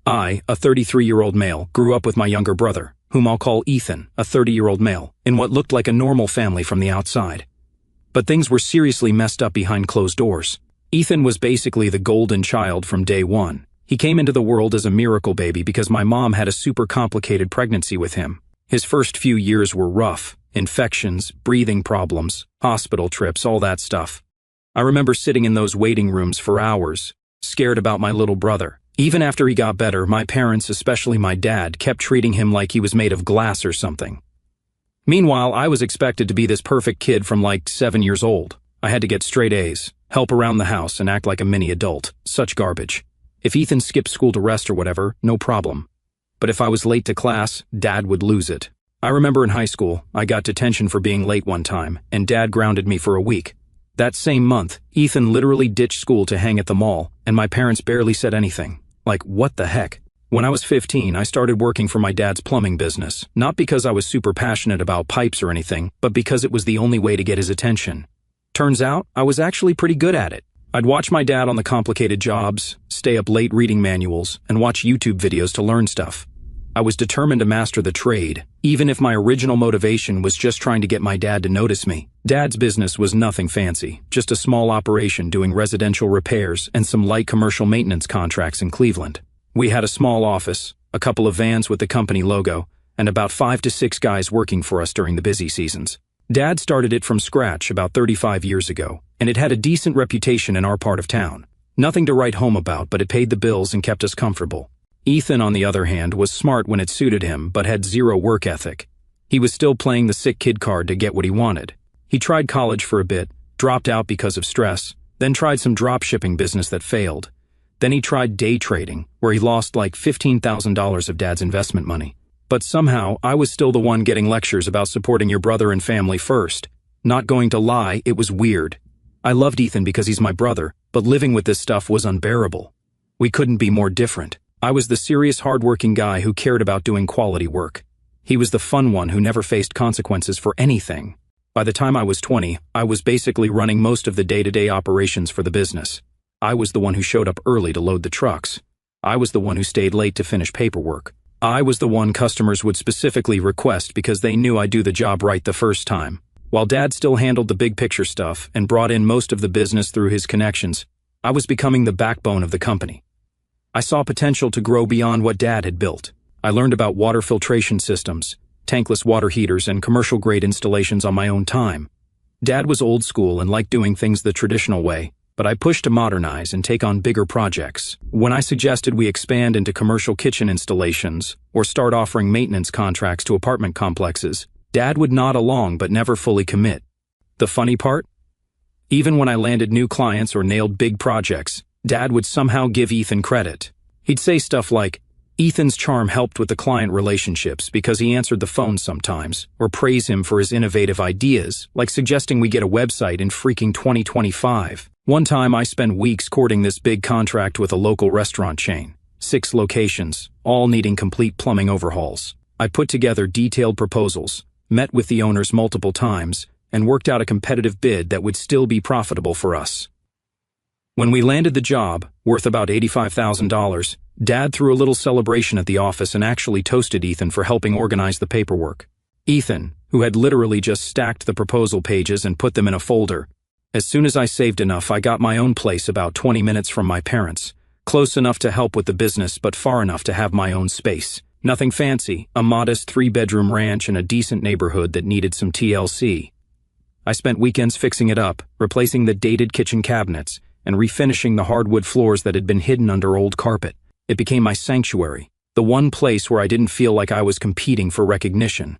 I, a 33-year-old male, grew up with my younger brother, whom I'll call Ethan, a 30-year-old male, in what looked like a normal family from the outside. But things were seriously messed up behind closed doors. Ethan was basically the golden child from day one. He came into the world as a miracle baby because my mom had a super complicated pregnancy with him. His first few years were rough. Infections, breathing problems, hospital trips, all that stuff. I remember sitting in those waiting rooms for hours, scared about my little brother. Even after he got better, my parents, especially my dad, kept treating him like he was made of glass or something. Meanwhile, I was expected to be this perfect kid from like 7 years old. I had to get straight A's, help around the house, and act like a mini adult. Such garbage. If Ethan skipped school to rest or whatever, no problem. But if I was late to class, Dad would lose it. I remember in high school, I got detention for being late one time, and Dad grounded me for a week. That same month, Ethan literally ditched school to hang at the mall, and my parents barely said anything. Like, what the heck? When I was 15, I started working for my dad's plumbing business, not because I was super passionate about pipes or anything, but because it was the only way to get his attention. Turns out, I was actually pretty good at it. I'd watch my dad on the complicated jobs, stay up late reading manuals, and watch YouTube videos to learn stuff. I was determined to master the trade, even if my original motivation was just trying to get my dad to notice me. Dad's business was nothing fancy, just a small operation doing residential repairs and some light commercial maintenance contracts in Cleveland. We had a small office, a couple of vans with the company logo, and about 5 to 6 guys working for us during the busy seasons. Dad started it from scratch about 35 years ago, and it had a decent reputation in our part of town. Nothing to write home about, but it paid the bills and kept us comfortable. Ethan, on the other hand, was smart when it suited him, but had zero work ethic. He was still playing the sick kid card to get what he wanted. He tried college for a bit, dropped out because of stress, then tried some drop shipping business that failed. Then he tried day trading, where he lost like $15,000 of Dad's investment money. But somehow, I was still the one getting lectures about supporting your brother and family first. Not going to lie, it was weird. I loved Ethan because he's my brother, but living with this stuff was unbearable. We couldn't be more different. I was the serious, hardworking guy who cared about doing quality work. He was the fun one who never faced consequences for anything. By the time I was 20, I was basically running most of the day-to-day operations for the business. I was the one who showed up early to load the trucks. I was the one who stayed late to finish paperwork. I was the one customers would specifically request because they knew I'd do the job right the first time. While Dad still handled the big picture stuff and brought in most of the business through his connections, I was becoming the backbone of the company. I saw potential to grow beyond what Dad had built. I learned about water filtration systems, tankless water heaters, and commercial-grade installations on my own time. Dad was old school and liked doing things the traditional way, but I pushed to modernize and take on bigger projects. When I suggested we expand into commercial kitchen installations or start offering maintenance contracts to apartment complexes, Dad would nod along but never fully commit. The funny part? Even when I landed new clients or nailed big projects, Dad would somehow give Ethan credit. He'd say stuff like, Ethan's charm helped with the client relationships because he answered the phone sometimes, or praise him for his innovative ideas, like suggesting we get a website in freaking 2025. One time I spent weeks courting this big contract with a local restaurant chain. 6 locations, all needing complete plumbing overhauls. I put together detailed proposals, met with the owners multiple times, and worked out a competitive bid that would still be profitable for us. When we landed the job, worth about $85,000, Dad threw a little celebration at the office and actually toasted Ethan for helping organize the paperwork. Ethan, who had literally just stacked the proposal pages and put them in a folder. As soon as I saved enough, I got my own place about 20 minutes from my parents, close enough to help with the business but far enough to have my own space. Nothing fancy, a modest 3-bedroom ranch in a decent neighborhood that needed some TLC. I spent weekends fixing it up, replacing the dated kitchen cabinets, and refinishing the hardwood floors that had been hidden under old carpet. It became my sanctuary, the one place where I didn't feel like I was competing for recognition.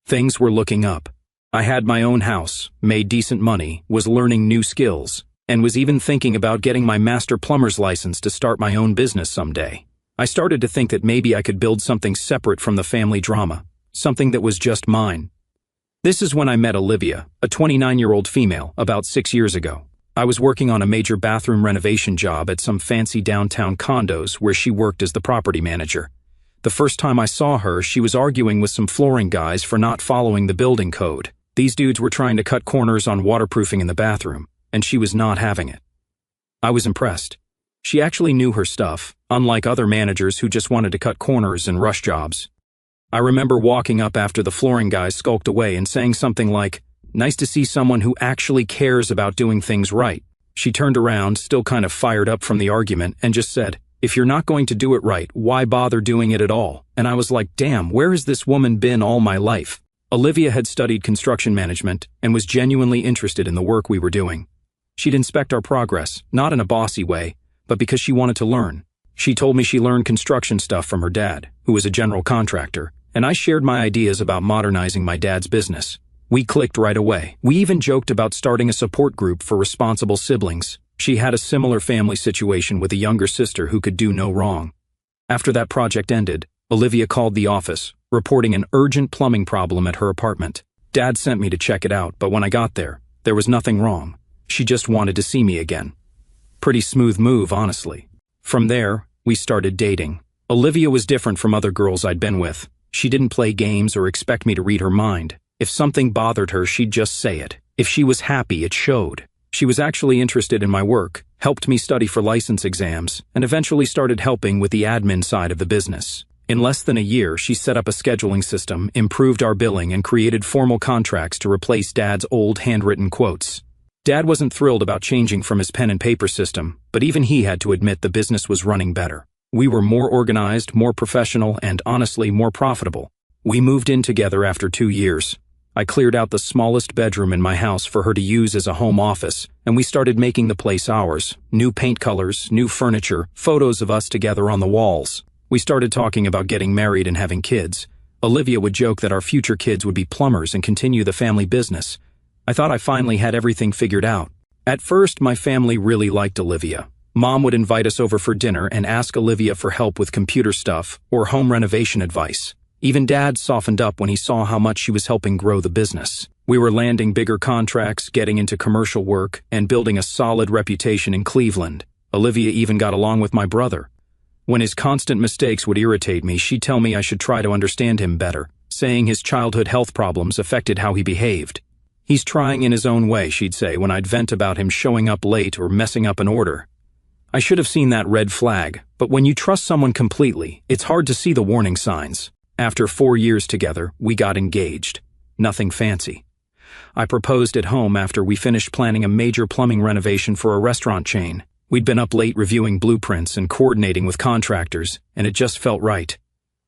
Things were looking up. I had my own house, made decent money, was learning new skills, and was even thinking about getting my master plumber's license to start my own business someday. I started to think that maybe I could build something separate from the family drama, something that was just mine. This is when I met Olivia, a 29-year-old female, about 6 years ago. I was working on a major bathroom renovation job at some fancy downtown condos where she worked as the property manager. The first time I saw her, she was arguing with some flooring guys for not following the building code. These dudes were trying to cut corners on waterproofing in the bathroom, and she was not having it. I was impressed. She actually knew her stuff, unlike other managers who just wanted to cut corners and rush jobs. I remember walking up after the flooring guys skulked away and saying something like, "Nice to see someone who actually cares about doing things right." She turned around, still kind of fired up from the argument, and just said, "If you're not going to do it right, why bother doing it at all?" And I was like, damn, where has this woman been all my life? Olivia had studied construction management and was genuinely interested in the work we were doing. She'd inspect our progress, not in a bossy way, but because she wanted to learn. She told me she learned construction stuff from her dad, who was a general contractor, and I shared my ideas about modernizing my dad's business. We clicked right away. We even joked about starting a support group for responsible siblings. She had a similar family situation with a younger sister who could do no wrong. After that project ended, Olivia called the office, reporting an urgent plumbing problem at her apartment. Dad sent me to check it out, but when I got there was nothing wrong. She just wanted to see me again. Pretty smooth move, honestly. From there, we started dating. Olivia was different from other girls I'd been with. She didn't play games or expect me to read her mind. If something bothered her, she'd just say it. If she was happy, it showed. She was actually interested in my work, helped me study for license exams, and eventually started helping with the admin side of the business. In less than a year, she set up a scheduling system, improved our billing, and created formal contracts to replace Dad's old handwritten quotes. Dad wasn't thrilled about changing from his pen and paper system, but even he had to admit the business was running better. We were more organized, more professional, and honestly, more profitable. We moved in together after 2 years. I cleared out the smallest bedroom in my house for her to use as a home office, and we started making the place ours. New paint colors, new furniture, photos of us together on the walls. We started talking about getting married and having kids. Olivia would joke that our future kids would be plumbers and continue the family business. I thought I finally had everything figured out. At first, my family really liked Olivia. Mom would invite us over for dinner and ask Olivia for help with computer stuff or home renovation advice. Even Dad softened up when he saw how much she was helping grow the business. We were landing bigger contracts, getting into commercial work, and building a solid reputation in Cleveland. Olivia even got along with my brother. When his constant mistakes would irritate me, she'd tell me I should try to understand him better, saying his childhood health problems affected how he behaved. "He's trying in his own way," she'd say when I'd vent about him showing up late or messing up an order. I should have seen that red flag, but when you trust someone completely, it's hard to see the warning signs. After 4 years together, we got engaged. Nothing fancy. I proposed at home after we finished planning a major plumbing renovation for a restaurant chain. We'd been up late reviewing blueprints and coordinating with contractors, and it just felt right.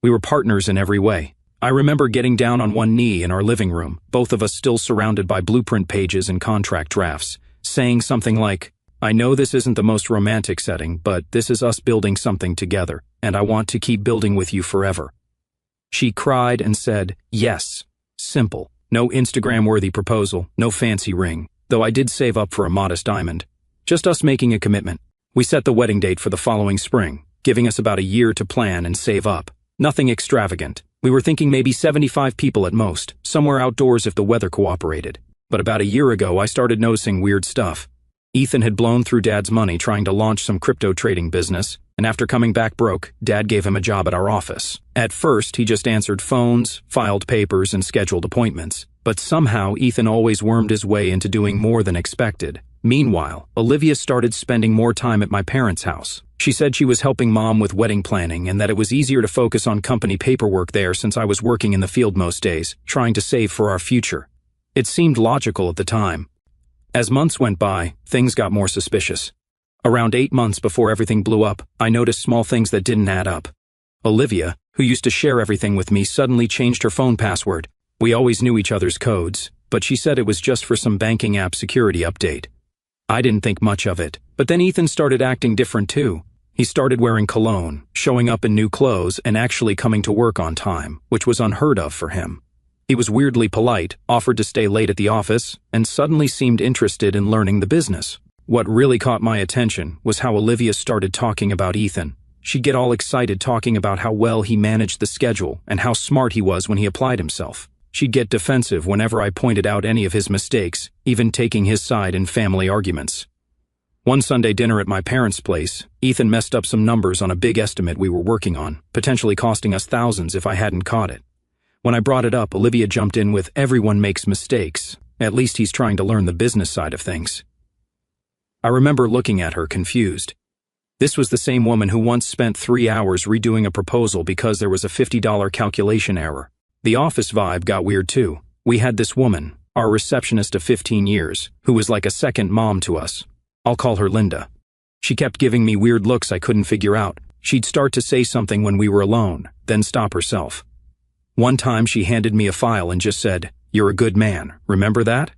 We were partners in every way. I remember getting down on one knee in our living room, both of us still surrounded by blueprint pages and contract drafts, saying something like, "I know this isn't the most romantic setting, but this is us building something together, and I want to keep building with you forever." She cried and said, "Yes." Simple. No Instagram-worthy proposal, no fancy ring, though I did save up for a modest diamond. Just us making a commitment. We set the wedding date for the following spring, giving us about a year to plan and save up. Nothing extravagant. We were thinking maybe 75 people at most, somewhere outdoors if the weather cooperated. But about a year ago, I started noticing weird stuff. Ethan had blown through Dad's money trying to launch some crypto trading business, and after coming back broke, Dad gave him a job at our office. At first, he just answered phones, filed papers, and scheduled appointments. But somehow, Ethan always wormed his way into doing more than expected. Meanwhile, Olivia started spending more time at my parents' house. She said she was helping Mom with wedding planning and that it was easier to focus on company paperwork there since I was working in the field most days, trying to save for our future. It seemed logical at the time. As months went by, things got more suspicious. Around 8 months before everything blew up, I noticed small things that didn't add up. Olivia, who used to share everything with me, suddenly changed her phone password. We always knew each other's codes, but she said it was just for some banking app security update. I didn't think much of it, but then Ethan started acting different too. He started wearing cologne, showing up in new clothes, and actually coming to work on time, which was unheard of for him. He was weirdly polite, offered to stay late at the office, and suddenly seemed interested in learning the business. What really caught my attention was how Olivia started talking about Ethan. She'd get all excited talking about how well he managed the schedule and how smart he was when he applied himself. She'd get defensive whenever I pointed out any of his mistakes, even taking his side in family arguments. One Sunday dinner at my parents' place, Ethan messed up some numbers on a big estimate we were working on, potentially costing us thousands if I hadn't caught it. When I brought it up, Olivia jumped in with, "Everyone makes mistakes. At least he's trying to learn the business side of things." I remember looking at her confused. This was the same woman who once spent 3 hours redoing a proposal because there was a $50 calculation error. The office vibe got weird too. We had this woman, our receptionist of 15 years, who was like a second mom to us. I'll call her Linda. She kept giving me weird looks I couldn't figure out. She'd start to say something when we were alone, then stop herself. One time she handed me a file and just said, "You're a good man, remember that?"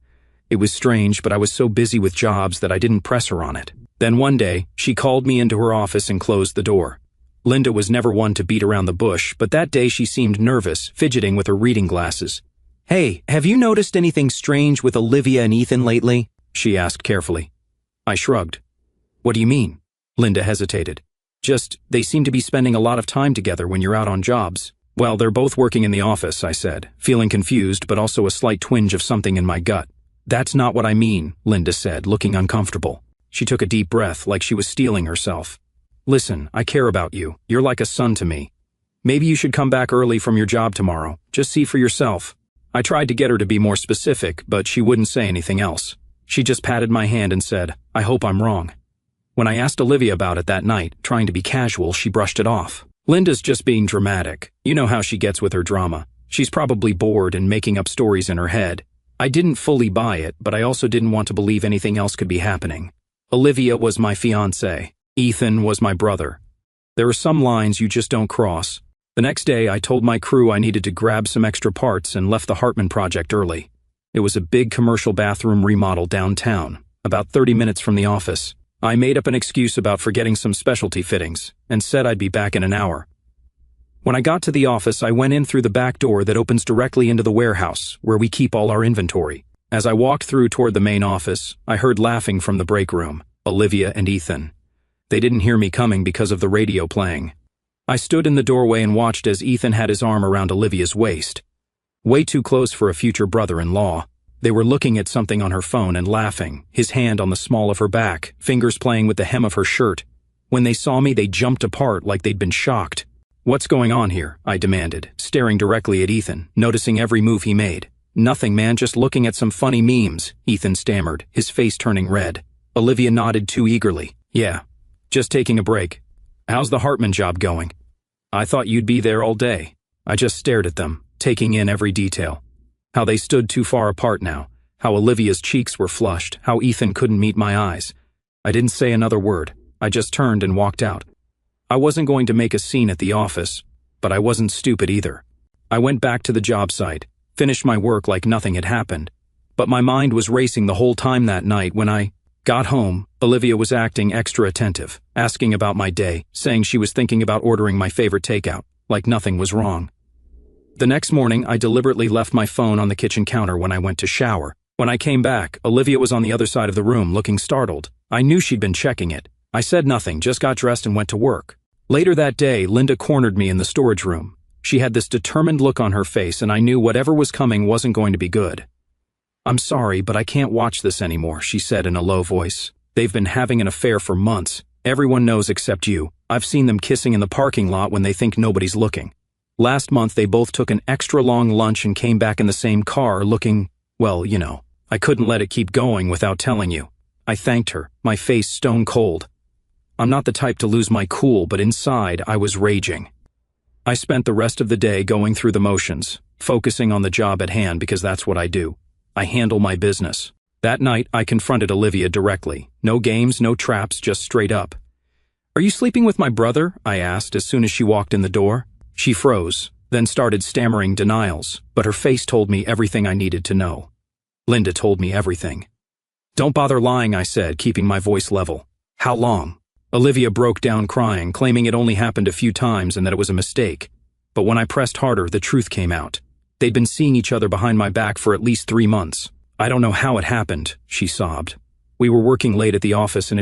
It was strange, but I was so busy with jobs that I didn't press her on it. Then one day, she called me into her office and closed the door. Linda was never one to beat around the bush, but that day she seemed nervous, fidgeting with her reading glasses. "Hey, have you noticed anything strange with Olivia and Ethan lately?" she asked carefully. I shrugged. "What do you mean?" Linda hesitated. "Just, they seem to be spending a lot of time together when you're out on jobs." "Well, they're both working in the office," I said, feeling confused but also a slight twinge of something in my gut. "That's not what I mean," Linda said, looking uncomfortable. She took a deep breath, like she was steeling herself. "Listen, I care about you. You're like a son to me. Maybe you should come back early from your job tomorrow. Just see for yourself." I tried to get her to be more specific, but she wouldn't say anything else. She just patted my hand and said, "I hope I'm wrong." When I asked Olivia about it that night, trying to be casual, she brushed it off. "Linda's just being dramatic. You know how she gets with her drama. She's probably bored and making up stories in her head." I didn't fully buy it, but I also didn't want to believe anything else could be happening. Olivia was my fiancée. Ethan was my brother. There are some lines you just don't cross. The next day, I told my crew I needed to grab some extra parts and left the Hartman project early. It was a big commercial bathroom remodel downtown, about 30 minutes from the office. I made up an excuse about forgetting some specialty fittings and said I'd be back in an hour. When I got to the office, I went in through the back door that opens directly into the warehouse, where we keep all our inventory. As I walked through toward the main office, I heard laughing from the break room, Olivia and Ethan. They didn't hear me coming because of the radio playing. I stood in the doorway and watched as Ethan had his arm around Olivia's waist. Way too close for a future brother-in-law. They were looking at something on her phone and laughing, his hand on the small of her back, fingers playing with the hem of her shirt. When they saw me, they jumped apart like they'd been shocked. "What's going on here?" I demanded, staring directly at Ethan, noticing every move he made. "Nothing, man, just looking at some funny memes," Ethan stammered, his face turning red. Olivia nodded too eagerly. "Yeah, just taking a break. How's the Hartman job going?" "I thought you'd be there all day." I just stared at them, taking in every detail. How they stood too far apart now, how Olivia's cheeks were flushed, how Ethan couldn't meet my eyes. I didn't say another word. I just turned and walked out. I wasn't going to make a scene at the office, but I wasn't stupid either. I went back to the job site, finished my work like nothing had happened. But my mind was racing the whole time that night. When I got home, Olivia was acting extra attentive, asking about my day, saying she was thinking about ordering my favorite takeout, like nothing was wrong. The next morning, I deliberately left my phone on the kitchen counter when I went to shower. When I came back, Olivia was on the other side of the room, looking startled. I knew she'd been checking it. I said nothing, just got dressed and went to work. Later that day, Linda cornered me in the storage room. She had this determined look on her face, and I knew whatever was coming wasn't going to be good. "I'm sorry, but I can't watch this anymore," she said in a low voice. "They've been having an affair for months. Everyone knows except you. I've seen them kissing in the parking lot when they think nobody's looking. Last month, they both took an extra long lunch and came back in the same car looking, well, you know. I couldn't let it keep going without telling you." I thanked her, my face stone cold. I'm not the type to lose my cool, but inside I was raging. I spent the rest of the day going through the motions, focusing on the job at hand because that's what I do. I handle my business. That night, I confronted Olivia directly. No games, no traps, just straight up. "Are you sleeping with my brother?" I asked as soon as she walked in the door. She froze, then started stammering denials, but her face told me everything I needed to know. Linda told me everything. "Don't bother lying," I said, keeping my voice level. "How long?" Olivia broke down crying, claiming it only happened a few times and that it was a mistake. But when I pressed harder, the truth came out. They'd been seeing each other behind my back for at least 3 months. "I don't know how it happened," she sobbed. "We were working late at the office and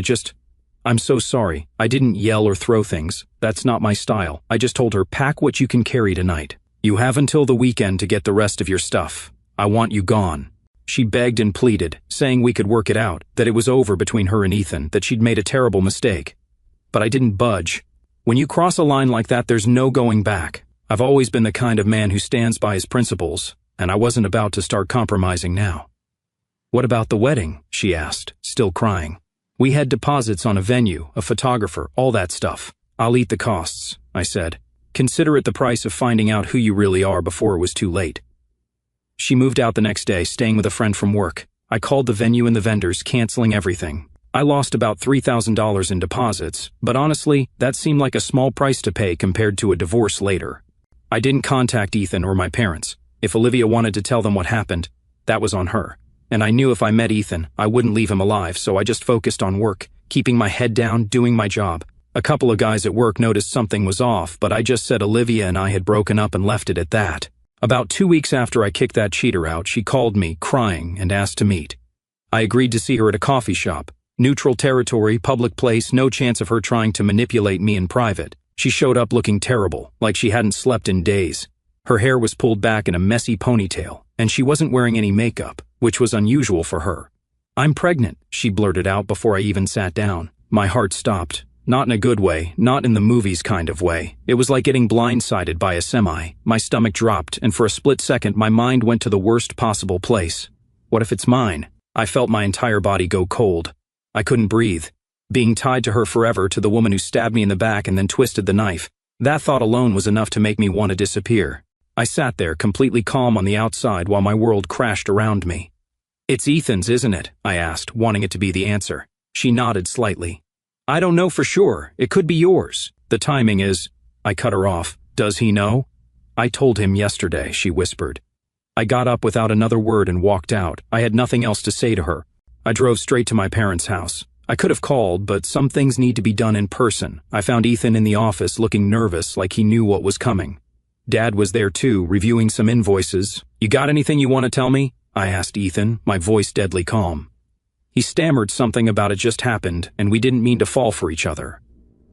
I'm so sorry. I didn't yell or throw things. That's not my style. I just told her, pack what you can carry tonight. You have until the weekend to get the rest of your stuff. I want you gone." She begged and pleaded, saying we could work it out, that it was over between her and Ethan, that she'd made a terrible mistake. But I didn't budge. When you cross a line like that, there's no going back. I've always been the kind of man who stands by his principles, and I wasn't about to start compromising now. "What about the wedding?" she asked, still crying. We had deposits on a venue, a photographer, all that stuff. I'll eat the costs, I said. Consider it the price of finding out who you really are before it was too late. She moved out the next day, staying with a friend from work. I called the venue and the vendors, canceling everything. I lost about $3,000 in deposits, but honestly, that seemed like a small price to pay compared to a divorce later. I didn't contact Ethan or my parents. If Olivia wanted to tell them what happened, that was on her. And I knew if I met Ethan, I wouldn't leave him alive, so I just focused on work, keeping my head down, doing my job. A couple of guys at work noticed something was off, but I just said Olivia and I had broken up and left it at that. About 2 weeks after I kicked that cheater out, she called me, crying, and asked to meet. I agreed to see her at a coffee shop. Neutral territory, public place, no chance of her trying to manipulate me in private. She showed up looking terrible, like she hadn't slept in days. Her hair was pulled back in a messy ponytail, and she wasn't wearing any makeup, which was unusual for her. "I'm pregnant," she blurted out before I even sat down. My heart stopped. Not in a good way, not in the movies kind of way. It was like getting blindsided by a semi. My stomach dropped, and for a split second my mind went to the worst possible place. What if it's mine? I felt my entire body go cold. I couldn't breathe. Being tied to her forever, to the woman who stabbed me in the back and then twisted the knife. That thought alone was enough to make me want to disappear. I sat there, completely calm on the outside while my world crashed around me. "It's Ethan's, isn't it?" I asked, wanting it to be the answer. She nodded slightly. "I don't know for sure. It could be yours. The timing is—" I cut her off. "Does he know?" "I told him yesterday," she whispered. I got up without another word and walked out. I had nothing else to say to her. I drove straight to my parents' house. I could have called, but some things need to be done in person. I found Ethan in the office looking nervous, like he knew what was coming. Dad was there too, reviewing some invoices. "You got anything you want to tell me?" I asked Ethan, my voice deadly calm. He stammered something about it just happened, and we didn't mean to fall for each other.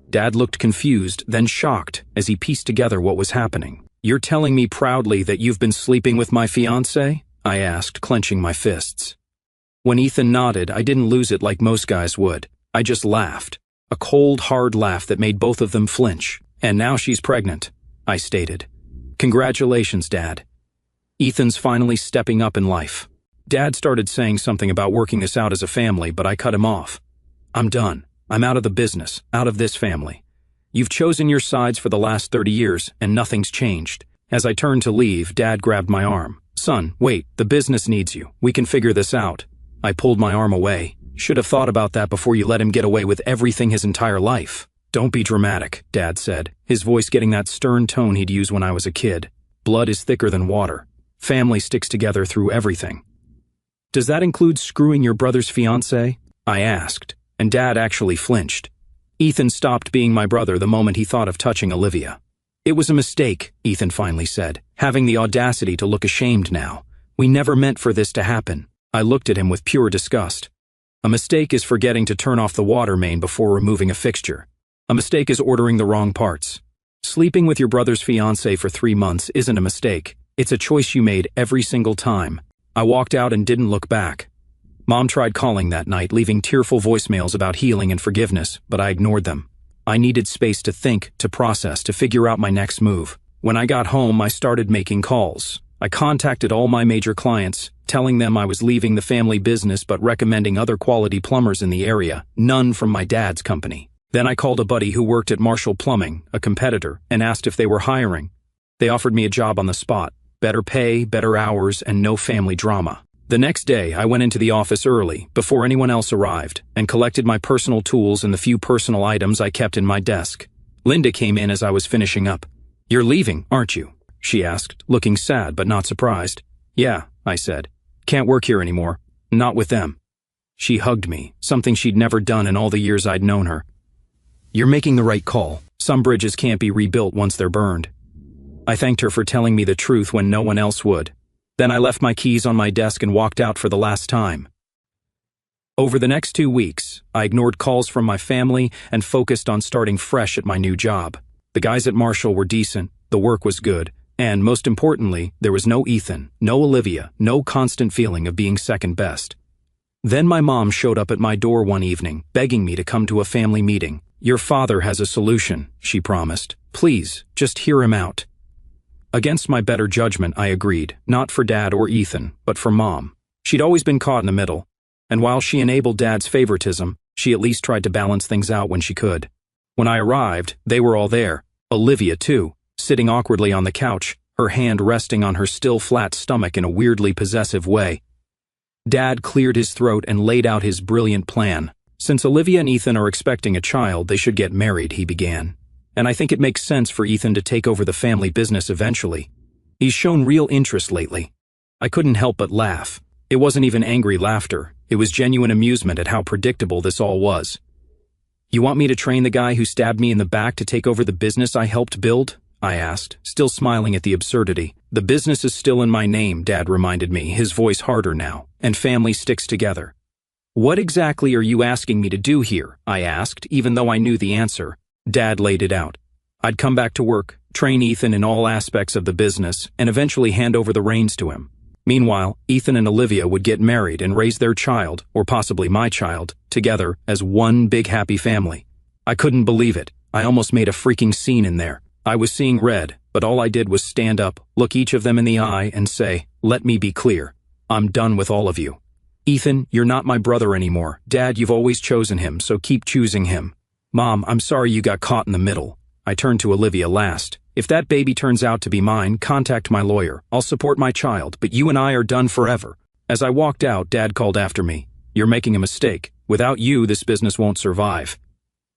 Dad looked confused, then shocked, as he pieced together what was happening. "You're telling me proudly that you've been sleeping with my fiancée?" I asked, clenching my fists. When Ethan nodded, I didn't lose it like most guys would. I just laughed. A cold, hard laugh that made both of them flinch. "And now she's pregnant," I stated. "Congratulations, Dad." Ethan's finally stepping up in life. Dad started saying something about working this out as a family, but I cut him off. "I'm done. I'm out of the business, out of this family. You've chosen your sides for the last 30 years, and nothing's changed." As I turned to leave, Dad grabbed my arm. "Son, wait, the business needs you. We can figure this out." I pulled my arm away. "Should have thought about that before you let him get away with everything his entire life." "Don't be dramatic," Dad said, his voice getting that stern tone he'd used when I was a kid. "Blood is thicker than water. Family sticks together through everything." "Does that include screwing your brother's fiancée?" I asked, and Dad actually flinched. Ethan stopped being my brother the moment he thought of touching Olivia. "It was a mistake," Ethan finally said, having the audacity to look ashamed now. "We never meant for this to happen." I looked at him with pure disgust. A mistake is forgetting to turn off the water main before removing a fixture. A mistake is ordering the wrong parts. Sleeping with your brother's fiancée for 3 months isn't a mistake. It's a choice you made every single time. I walked out and didn't look back. Mom tried calling that night, leaving tearful voicemails about healing and forgiveness, but I ignored them. I needed space to think, to process, to figure out my next move. When I got home, I started making calls. I contacted all my major clients, telling them I was leaving the family business but recommending other quality plumbers in the area, none from my dad's company. Then I called a buddy who worked at Marshall Plumbing, a competitor, and asked if they were hiring. They offered me a job on the spot. Better pay, better hours, and no family drama. The next day, I went into the office early, before anyone else arrived, and collected my personal tools and the few personal items I kept in my desk. Linda came in as I was finishing up. "You're leaving, aren't you?" she asked, looking sad but not surprised. "Yeah," I said. "Can't work here anymore. Not with them." She hugged me, something she'd never done in all the years I'd known her. "You're making the right call. Some bridges can't be rebuilt once they're burned." I thanked her for telling me the truth when no one else would. Then I left my keys on my desk and walked out for the last time. Over the next 2 weeks, I ignored calls from my family and focused on starting fresh at my new job. The guys at Marshall were decent, the work was good, and most importantly, there was no Ethan, no Olivia, no constant feeling of being second best. Then my mom showed up at my door one evening, begging me to come to a family meeting. "Your father has a solution," she promised. "Please, just hear him out." Against my better judgment, I agreed, not for Dad or Ethan, but for Mom. She'd always been caught in the middle, and while she enabled Dad's favoritism, She at least tried to balance things out when she could. When I arrived, they were all there. Olivia, too, sitting awkwardly on the couch, her hand resting on her still flat stomach in a weirdly possessive way. Dad cleared his throat and laid out his brilliant plan. Since Olivia and Ethan are expecting a child, they should get married, he began. And I think it makes sense for Ethan to take over the family business eventually. He's shown real interest lately. I couldn't help but laugh. It wasn't even angry laughter. It was genuine amusement at how predictable this all was. You want me to train the guy who stabbed me in the back to take over the business I helped build? I asked, still smiling at the absurdity. The business is still in my name, Dad reminded me, his voice harder now, and family sticks together. What exactly are you asking me to do here? I asked, even though I knew the answer. Dad laid it out. I'd come back to work, train Ethan in all aspects of the business, and eventually hand over the reins to him. Meanwhile, Ethan and Olivia would get married and raise their child, or possibly my child, together as one big happy family. I couldn't believe it. I almost made a freaking scene in there. I was seeing red, but all I did was stand up, look each of them in the eye, and say, "Let me be clear. I'm done with all of you. Ethan, you're not my brother anymore. Dad, you've always chosen him, so keep choosing him. Mom, I'm sorry you got caught in the middle." I turned to Olivia last. "If that baby turns out to be mine, contact my lawyer. I'll support my child, but you and I are done forever." As I walked out, Dad called after me. "You're making a mistake. Without you, this business won't survive."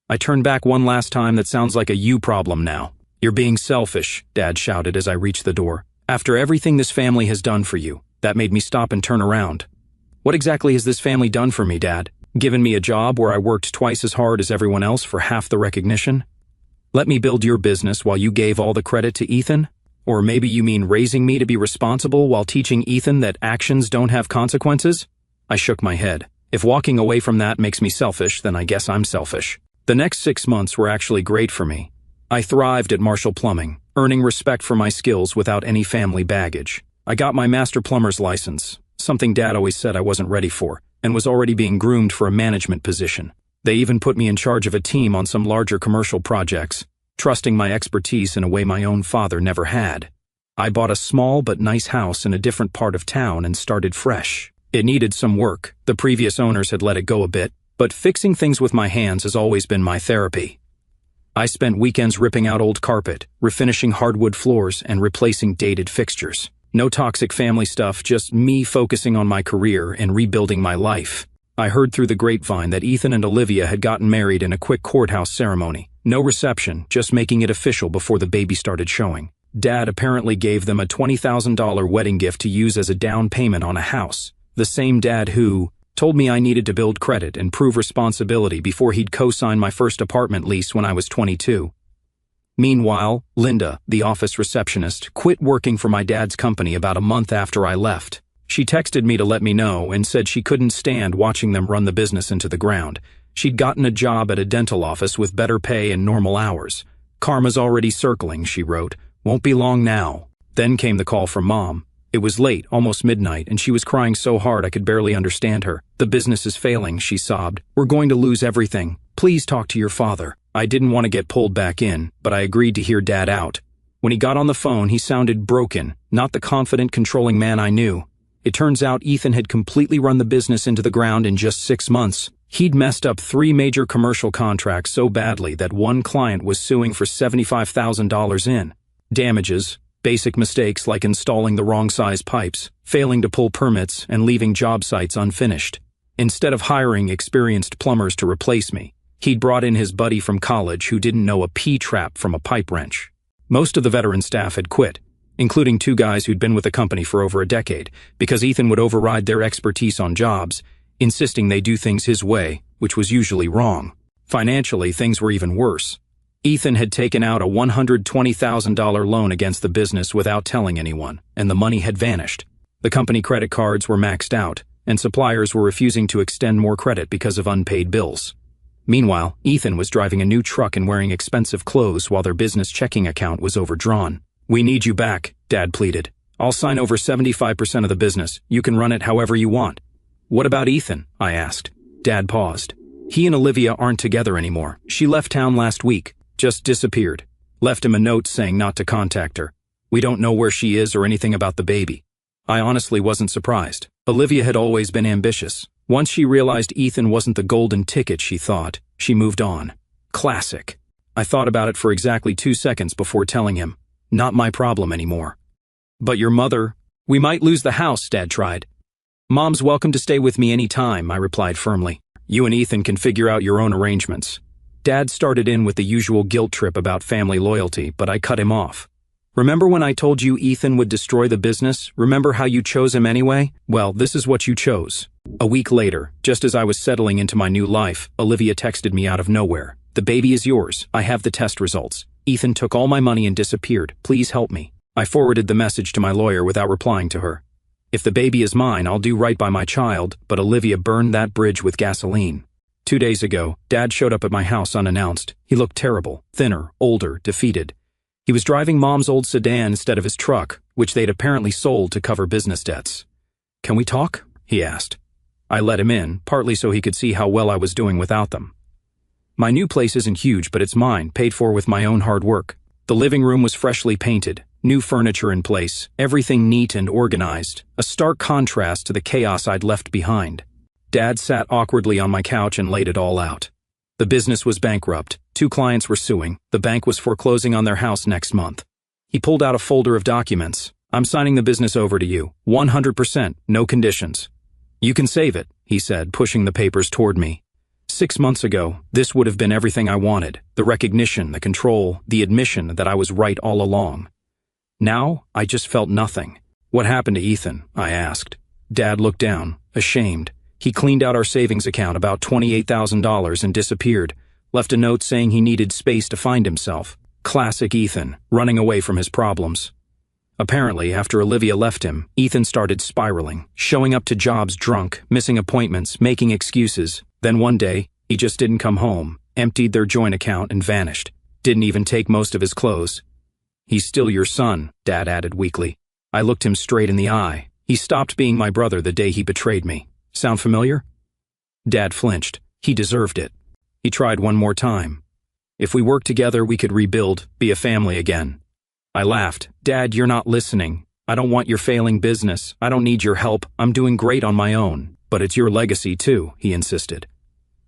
I turned back one last time. "That sounds like a you problem now." "You're being selfish," Dad shouted as I reached the door. "After everything this family has done for you." That made me stop and turn around. "What exactly has this family done for me, Dad? Given me a job where I worked twice as hard as everyone else for half the recognition? Let me build your business while you gave all the credit to Ethan? Or maybe you mean raising me to be responsible while teaching Ethan that actions don't have consequences?" I shook my head. If walking away from that makes me selfish, then I guess I'm selfish. The next 6 months were actually great for me. I thrived at Marshall Plumbing, earning respect for my skills without any family baggage. I got my master plumber's license, something Dad always said I wasn't ready for, and was already being groomed for a management position. They even put me in charge of a team on some larger commercial projects, trusting my expertise in a way my own father never had. I bought a small but nice house in a different part of town and started fresh. It needed some work. The previous owners had let it go a bit, but fixing things with my hands has always been my therapy. I spent weekends ripping out old carpet, refinishing hardwood floors, and replacing dated fixtures. No toxic family stuff, just me focusing on my career and rebuilding my life. I heard through the grapevine that Ethan and Olivia had gotten married in a quick courthouse ceremony. No reception, just making it official before the baby started showing. Dad apparently gave them a $20,000 wedding gift to use as a down payment on a house. The same dad who told me I needed to build credit and prove responsibility before he'd co-sign my first apartment lease when I was 22. Meanwhile, Linda, the office receptionist, quit working for my dad's company about a month after I left. She texted me to let me know and said she couldn't stand watching them run the business into the ground. She'd gotten a job at a dental office with better pay and normal hours. "Karma's already circling," she wrote. "Won't be long now." Then came the call from Mom. It was late, almost midnight, and she was crying so hard I could barely understand her. "The business is failing," she sobbed. "We're going to lose everything. Please talk to your father." I didn't want to get pulled back in, but I agreed to hear Dad out. When he got on the phone, he sounded broken, not the confident, controlling man I knew. It turns out Ethan had completely run the business into the ground in just 6 months. He'd messed up 3 major commercial contracts so badly that one client was suing for $75,000 in damages. Basic mistakes like installing the wrong size pipes, failing to pull permits, and leaving job sites unfinished. Instead of hiring experienced plumbers to replace me, he'd brought in his buddy from college who didn't know a P-trap from a pipe wrench. Most of the veteran staff had quit, including 2 guys who'd been with the company for over a decade, because Ethan would override their expertise on jobs, insisting they do things his way, which was usually wrong. Financially, things were even worse. Ethan had taken out a $120,000 loan against the business without telling anyone, and the money had vanished. The company credit cards were maxed out, and suppliers were refusing to extend more credit because of unpaid bills. Meanwhile, Ethan was driving a new truck and wearing expensive clothes while their business checking account was overdrawn. "We need you back," Dad pleaded. "I'll sign over 75% of the business. You can run it however you want." "What about Ethan?" I asked. Dad paused. "He and Olivia aren't together anymore. She left town last week. Just disappeared. Left him a note saying not to contact her. We don't know where she is or anything about the baby." I honestly wasn't surprised. Olivia had always been ambitious. Once she realized Ethan wasn't the golden ticket she thought, she moved on. Classic. I thought about it for exactly 2 seconds before telling him, not my problem anymore. But your mother, we might lose the house, Dad tried. Mom's welcome to stay with me any time, I replied firmly. You and Ethan can figure out your own arrangements. Dad started in with the usual guilt trip about family loyalty, but I cut him off. Remember when I told you Ethan would destroy the business? Remember how you chose him anyway? Well, this is what you chose. A week later, just as I was settling into my new life, Olivia texted me out of nowhere. The baby is yours. I have the test results. Ethan took all my money and disappeared. Please help me. I forwarded the message to my lawyer without replying to her. If the baby is mine, I'll do right by my child, but Olivia burned that bridge with gasoline. 2 days ago, Dad showed up at my house unannounced. He looked terrible, thinner, older, defeated. He was driving Mom's old sedan instead of his truck, which they'd apparently sold to cover business debts. Can we talk? He asked. I let him in, partly so he could see how well I was doing without them. My new place isn't huge, but it's mine, paid for with my own hard work. The living room was freshly painted, new furniture in place, everything neat and organized, a stark contrast to the chaos I'd left behind. Dad sat awkwardly on my couch and laid it all out. The business was bankrupt, 2 clients were suing, the bank was foreclosing on their house next month. He pulled out a folder of documents. I'm signing the business over to you, 100%, no conditions. You can save it, he said, pushing the papers toward me. 6 months ago, this would have been everything I wanted, the recognition, the control, the admission that I was right all along. Now, I just felt nothing. What happened to Ethan? I asked. Dad looked down, ashamed. He cleaned out our savings account, about $28,000, and disappeared, left a note saying he needed space to find himself. Classic Ethan, running away from his problems. Apparently, after Olivia left him, Ethan started spiraling, showing up to jobs drunk, missing appointments, making excuses. Then one day, he just didn't come home, emptied their joint account and vanished. Didn't even take most of his clothes. He's still your son, Dad added weakly. I looked him straight in the eye. He stopped being my brother the day he betrayed me. Sound familiar? Dad flinched. He deserved it. He tried one more time. If we worked together, we could rebuild, be a family again. I laughed. Dad, you're not listening. I don't want your failing business. I don't need your help. I'm doing great on my own. But it's your legacy too, he insisted.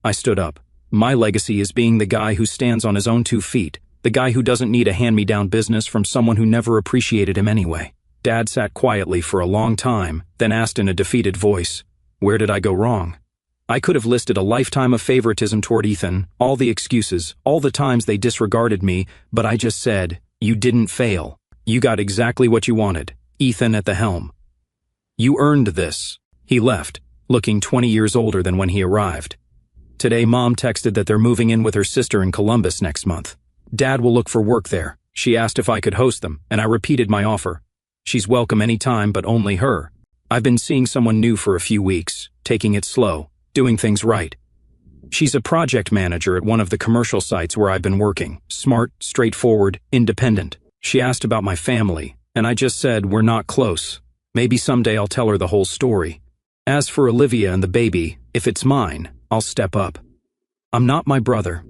I stood up. My legacy is being the guy who stands on his own 2 feet, the guy who doesn't need a hand-me-down business from someone who never appreciated him anyway. Dad sat quietly for a long time, then asked in a defeated voice, where did I go wrong? I could have listed a lifetime of favoritism toward Ethan, all the excuses, all the times they disregarded me, but I just said, you didn't fail. You got exactly what you wanted, Ethan at the helm. You earned this. He left, looking 20 years older than when he arrived. Today, Mom texted that they're moving in with her sister in Columbus next month. Dad will look for work there. She asked if I could host them, and I repeated my offer. She's welcome anytime, but only her. I've been seeing someone new for a few weeks, taking it slow, doing things right. She's a project manager at one of the commercial sites where I've been working. Smart, straightforward, independent. She asked about my family, and I just said we're not close. Maybe someday I'll tell her the whole story. As for Olivia and the baby, if it's mine, I'll step up. I'm not my brother.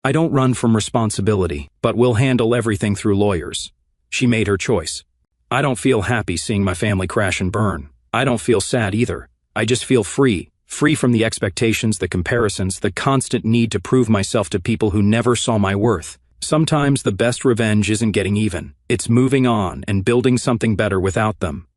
I don't run from responsibility, but we'll handle everything through lawyers. She made her choice. I don't feel happy seeing my family crash and burn. I don't feel sad either. I just feel free from the expectations, the comparisons, the constant need to prove myself to people who never saw my worth. Sometimes the best revenge isn't getting even. It's moving on and building something better without them.